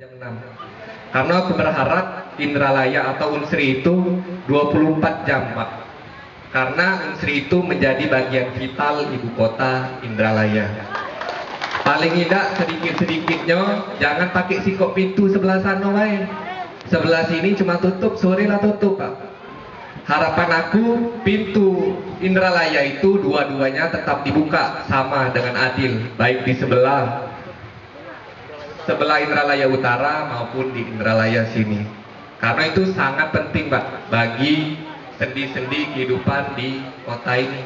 jam 6. Karena aku berharap Indralaya atau Unsri itu 24 jam, Pak. Karena Unsri itu menjadi bagian vital ibu kota Indralaya. Paling tidak sedikit-sedikitnya jangan pakai sikok pintu sebelah sana, wae. Sebelah sini cuma tutup, sore lah tutup, Pak. Harapan aku pintu Indralaya itu dua-duanya tetap dibuka sama dengan adil, baik di sebelah Indralaya Utara maupun di Indralaya sini. Karena itu sangat penting, Pak, bagi sendi-sendi kehidupan di kota ini.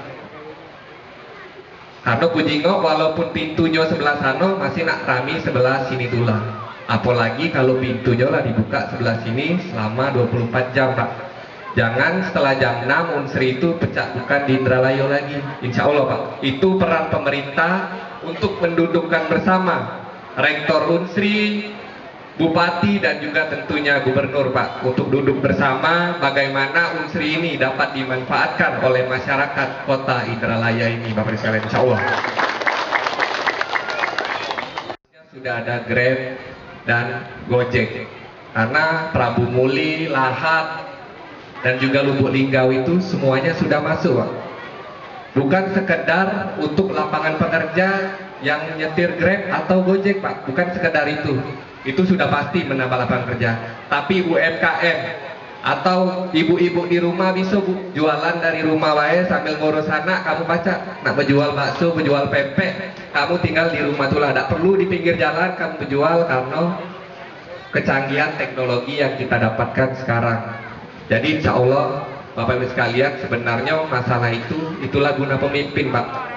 Karena kujingok walaupun pintunya sebelah sana masih nak rami sebelah sini tulah. Apalagi kalau pintunya lah dibuka sebelah sini selama 24 jam, Pak. Jangan setelah jam 6 Unsri itu pecah bukan di Indralaya lagi. Insya Allah, Pak. Itu peran pemerintah untuk mendudukkan bersama Rektor Unsri, Bupati dan juga tentunya Gubernur, Pak, untuk duduk bersama bagaimana Unsri ini dapat dimanfaatkan oleh masyarakat kota Indralaya ini, Bapak sekalian, insya Allah. Sudah ada Grab dan Gojek, karena Prabu Muli, Lahat, dan juga Lubuk Linggau itu semuanya sudah masuk, Pak. Bukan sekedar untuk lapangan pekerja yang nyetir Grab atau Gojek, Pak, bukan sekedar itu. Itu sudah pasti menambah lapangan kerja. Tapi UMKM atau ibu-ibu di rumah bisa, Bu, jualan dari rumah wae sambil ngurus anak. Kamu baca, nak menjual bakso, menjual pempek, kamu tinggal di rumah tuh lah, tidak perlu di pinggir jalan kamu menjual karena kecanggihan teknologi yang kita dapatkan sekarang. Jadi insya Allah Bapak Ibu sekalian, sebenarnya masalah itulah guna pemimpin, Pak.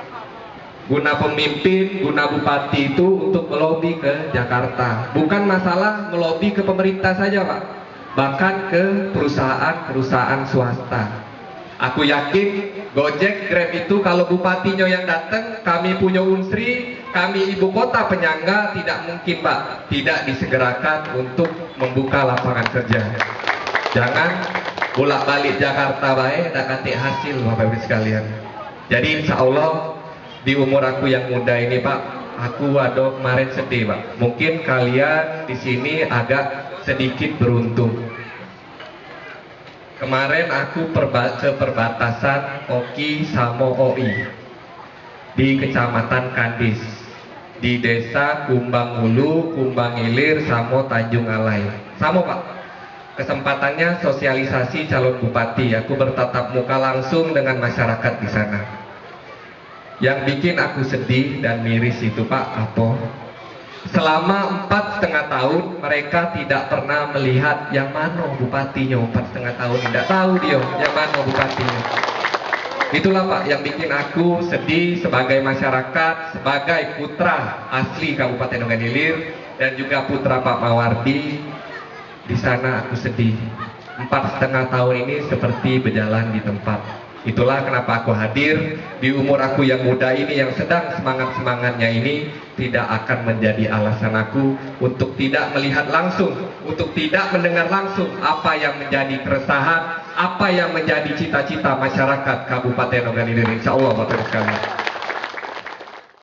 Guna pemimpin, guna bupati itu untuk melobi ke Jakarta. Bukan masalah melobi ke pemerintah saja, Pak, bahkan ke perusahaan-perusahaan swasta. Aku yakin Gojek, Grab itu kalau bupatinya yang datang, kami punya Unsri, kami ibu kota penyangga, tidak mungkin, Pak, tidak disegerakan untuk membuka lapangan kerja. Jangan bolak-balik Jakarta baik, tak katik hasil, Bapak Ibu sekalian. Jadi insya Allah di umur aku yang muda ini, Pak, aku ada kemarin sedih, Pak. Mungkin kalian di sini agak sedikit beruntung. Kemarin aku ke perbatasan Oki sama OI di Kecamatan Kandis, di desa Kumbang Ulu, Kumbang Ilir, sama Tanjung Alai. Sama, Pak. Kesempatannya sosialisasi calon bupati, aku bertatap muka langsung dengan masyarakat di sana. Yang bikin aku sedih dan miris itu, Pak, apa? Selama 4,5 tahun mereka tidak pernah melihat yang mana bupatinya. 4,5 tahun tidak tahu dia yang mana bupatinya. Itulah, Pak, yang bikin aku sedih sebagai masyarakat, sebagai putra asli Kabupaten Ogan Ilir dan juga putra Pak Mawardi. Di sana aku sedih. 4,5 tahun ini seperti berjalan di tempat. Itulah kenapa aku hadir di umur aku yang muda ini, yang sedang semangat-semangatnya ini, tidak akan menjadi alasan aku untuk tidak melihat langsung, untuk tidak mendengar langsung apa yang menjadi keresahan, apa yang menjadi cita-cita masyarakat Kabupaten Ogan Ilir. Insya Allah, Bapak sekalian.